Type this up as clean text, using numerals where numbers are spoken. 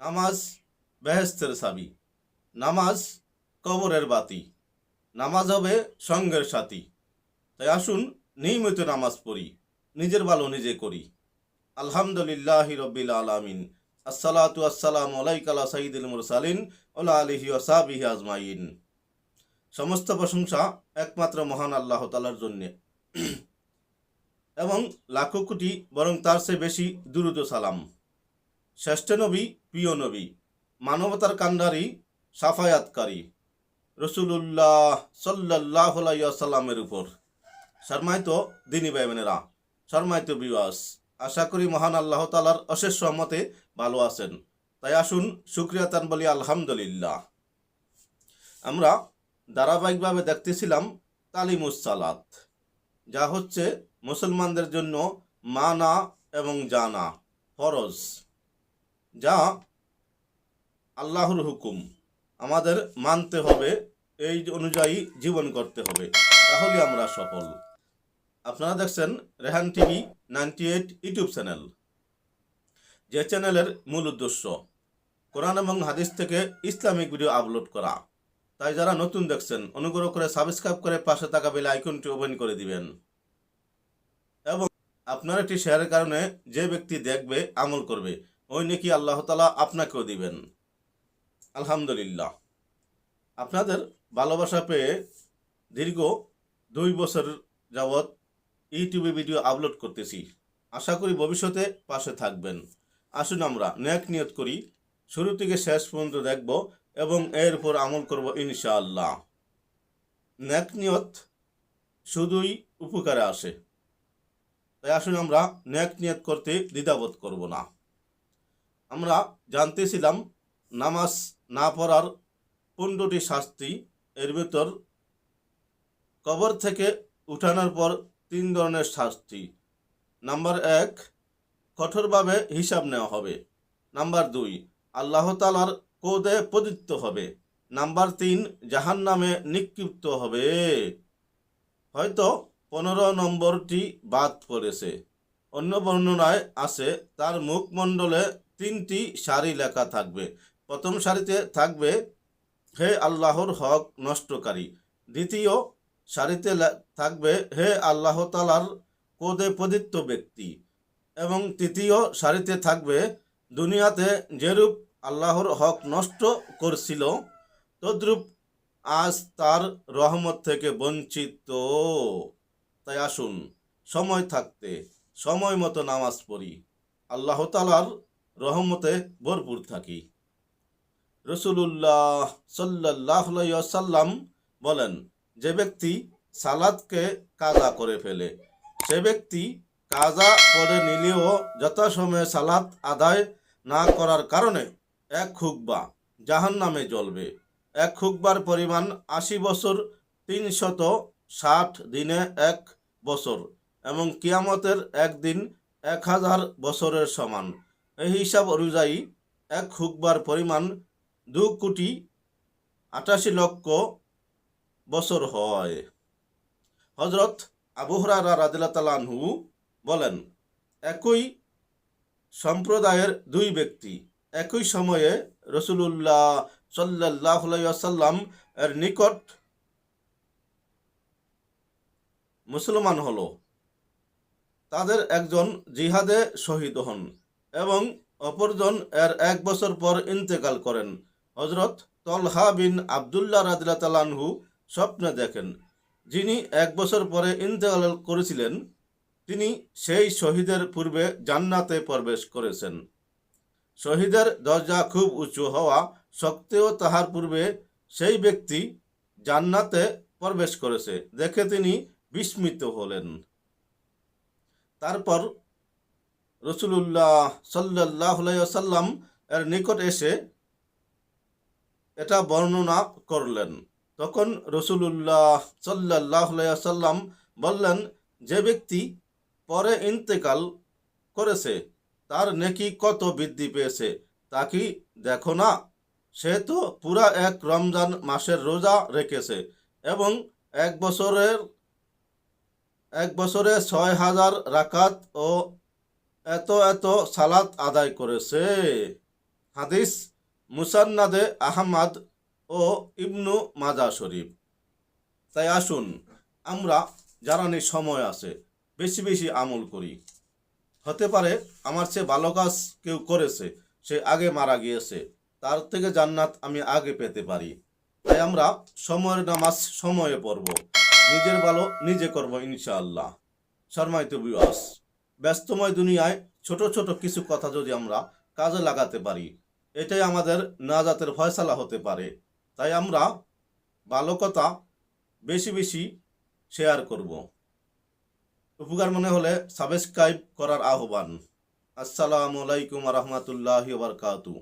নামাজ বেহেস্তের চাবি, নামাজ কবরের বাতি, নামাজ হবে সঙ্গের সাথী। তাই আসুন নিয়মিত নামাজ পড়ি, নিজের ভালো নিজে করি। আলহামদুলিল্লাহি রব্বিল আলামিন। আসসালাতু আসসালামু আলাইকা লা সাইয়্যিদুল মুরসালিন ওয়া আলিহি ওয়া সাহবিহি আজমাইন। সমস্ত প্রশংসা একমাত্র মহান আল্লাহ তাআলার জন্য, এবং লাখো কোটি বরং তার চেয়ে বেশি দুরূদ ও সালাম শ্রেষ্ঠ নবী, প্রিয় নবী, মানবতার কান্ডারি, সাফায়াতকারী রসুলুল্লাহ সাল্লাল্লাহু আলাইহি ওয়াসাল্লামের উপর। সম্মানিত দিনী ভাই বোনেরা, সম্মানিত ভিউয়ার্স, আশা করি মহান আল্লাহ তাআলার অশেষ রহমতে ভালো আছেন। তাই আসুন শুকরিয়া তান বলি আলহামদুলিল্লাহ। আমরা ধারাবাহিকভাবে দেখতেছিলাম তালিমুস সালাত, যা হচ্ছে মুসলমানদের জন্য মানা এবং জানা ফরজ, যা আল্লাহর হুকুম, আমাদের মানতে হবে, এই অনুযায়ী জীবন করতে হবে, তাহলে আমরা সফল। আপনারা দেখছেন রেহান টিভি 98 ইউটিউব চ্যানেল, যে চ্যানেলের মূল উদ্দেশ্য কোরআন এবং হাদিস থেকে ইসলামিক ভিডিও আপলোড করা। তাই যারা নতুন দেখছেন অনুগ্রহ করে সাবস্ক্রাইব করে পাশে থাকা বেল আইকনটি ওপেন করে দিবেন, এবং আপনার একটি শেয়ারের কারণে যে ব্যক্তি দেখবে আমল করবে, ওই নেকি আল্লাহ তাআলা আপনাকেও দিবেন। আলহামদুলিল্লাহ, আপনাদের ভালোবাসা পেয়ে দীর্ঘ 2 বছর যাবৎ ইউটিউবে ভিডিও আপলোড করতেছি। আশা করি ভবিষ্যতে পাশে থাকবেন। আসুন আমরা নেক নিয়ত করি, শুরু থেকে শেষ পর্যন্ত দেখব এবং এর উপর আমল করব ইনশাআল্লাহ। নেক নিয়ত শুধুই উপকারে আসে, তাই আসুন আমরা নেক নিয়ত করতে দ্বিধাবোধ করব না। আমরা জানতেছিলাম নামাজ না পড়ার 15টি শাস্তি। এর ভিতর কবর থেকে উঠানোর পর 3 ধরনের শাস্তি। নাম্বার 1, কঠোরভাবে হিসাব নেওয়া হবে। নাম্বার 2, আল্লাহ তাআলার ক্রোধে পতিত হবে। নাম্বার 3, জাহান্নামে নিক্ষিপ্ত হবে। হয়তো 15 নম্বরটি বাদ পড়েছে। অন্য বর্ণনায় আছে তার মুখমণ্ডলে 3টি সারি লেখা থাকবে। প্রথম সারিতে থাকবে হে আল্লাহর হক নষ্টকারী। দ্বিতীয় সারিতে থাকবে হে আল্লাহ তাআলার ক্রোধে পতিত ব্যক্তি। এবং তৃতীয় সারিতে থাকবে দুনিয়াতে যেরূপ আল্লাহর হক নষ্ট করছিল, তদ্রূপ আজ তার রহমত থেকে বঞ্চিত। তাই আসুন সময় থাকতে সময় মতো নামাজ পড়ি, আল্লাহ তাআলার রহমতে ভরপুর থাকি। রাসূলুল্লাহ সাল্লাল্লাহু আলাইহি ওয়াসাল্লাম বলেন, যে ব্যক্তি সালাতকে কাজা করে ফেলে, সে ব্যক্তি কাজা করে নিলেও যথাসময়ে সালাত আদায় না করার কারণে 1 হুকবা জাহান্নামে জ্বলবে। 1 হুকবার পরিমাণ 80 বছর, 360 দিনে 1 বছর, এবং কিয়ামতের একদিন 1000 বছরের সমান। এই হিসাব অনুযায়ী 1 হুকবার পরিমাণ 2,88,00,000 বছর হয়। হযরত আবু হুরায়রা রাদিয়াল্লাহু তাআলা আনহু বলেন, একই সম্প্রদায়ের 2 ব্যক্তি একই সময়ে রাসূলুল্লাহ সাল্লাল্লাহু আলাইহি ওয়াসাল্লাম এর নিকট মুসলমান হলো। তাদের একজন জিহাদে শহীদ হন এবং অপরজন এর 1 বছর পর ইন্তেকাল করেন। হযরত তলহা বিন আব্দুল্লাহ রাদিয়াল্লাহু তাআলা আনহু স্বপ্নে দেখেন, যিনি 1 বছর পরে ইন্তেকাল করেছিলেন, তিনি সেই শহীদের পূর্বে জান্নাতে প্রবেশ করেছেন। শহীদের দরজা খুব উঁচু হওয়া সত্ত্বেও তাহার পূর্বে সেই ব্যক্তি জান্নাতে প্রবেশ করেছে দেখে তিনি বিস্মিত হলেন। তারপর রাসূলুল্লাহ সাল্লাল্লাহু আলাইহি ওয়াসাল্লাম এর নিকট এসে এটা বর্ণনা করলেন। তখন রাসূলুল্লাহ সাল্লাল্লাহু আলাইহি ওয়াসাল্লাম বললেন, যে ব্যক্তি পরে ইন্তেকাল করেছে তার নেকি কত বৃদ্ধি পেয়েছে তা কি দেখো না? সে তো পুরা 1 রমজান মাসের রোজা রেখেছে এবং 1 বছরে 6000 রাকাত ও এত সালাত আদায় করেছে। হাদিস মুসান্নাদে আহমদ ও ইবনু মাজা শরীফ। তাই আসুন আমরা যারা সময় আছে বেশি বেশি আমল করি। হতে পারে আমার চেয়ে ভালো কাজ কেউ করেছে, সে আগে মারা গিয়েছে, তার থেকে জান্নাত আমি আগে পেতে পারি। তাই আমরা সময়ের নামাজ সময়ে পড়ব, নিজের ভালো নিজে করব ইনশাআল্লাহ। সম্মানিত ভিউয়ার্স, ব্যস্তময় দুনিয়ায় ছোট ছোট কিছু কথা যদি আমরা কাজে লাগাতে পারি, এটাই আমাদের নাজাতের ফয়সালা হতে পারে। তাই আমরা ভালো কথা বেশি বেশি শেয়ার করব। উপকার মনে হলে সাবস্ক্রাইব করার আহ্বান। আসসালামু আলাইকুম ওয়া রাহমাতুল্লাহি ওয়া বারাকাতুহু।